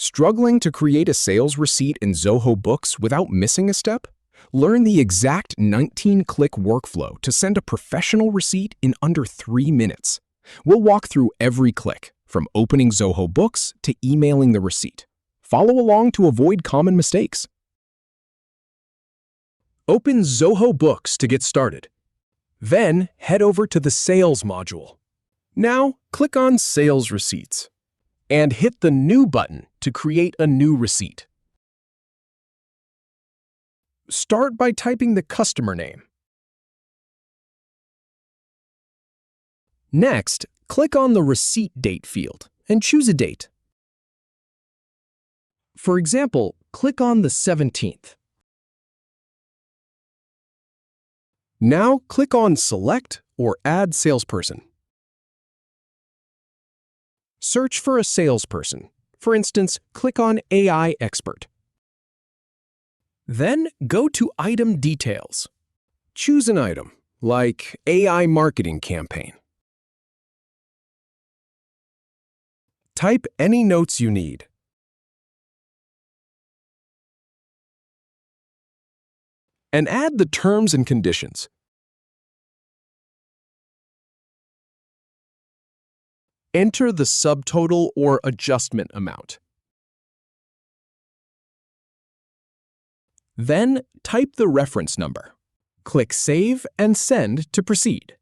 Struggling to create a sales receipt in Zoho Books without missing a step? Learn the exact 19-click workflow to send a professional receipt in under 3 minutes. We'll walk through every click, from opening Zoho Books to emailing the receipt. Follow along to avoid common mistakes. Open Zoho Books to get started. Then head over to the Sales module. Now click on Sales Receipts and hit the New button to create a new receipt. Start by typing the customer name. Next, click on the Receipt Date field and choose a date. For example, click on the 17th. Now click on Select or Add Salesperson. Search for a salesperson. For instance, click on AI Expert. Then go to Item Details. Choose an item, like AI Marketing Campaign. Type any notes you need. And add the terms and conditions. Enter the subtotal or adjustment amount. Then type the reference number. Click Save and Send to proceed.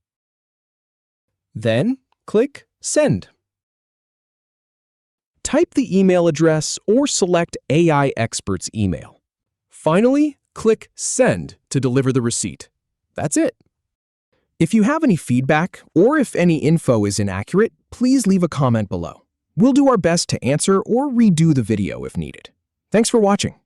Then click Send. Type the email address or select AI Expert's email. Finally, click Send to deliver the receipt. That's it. If you have any feedback or if any info is inaccurate, please leave a comment below. We'll do our best to answer or redo the video if needed. Thanks for watching.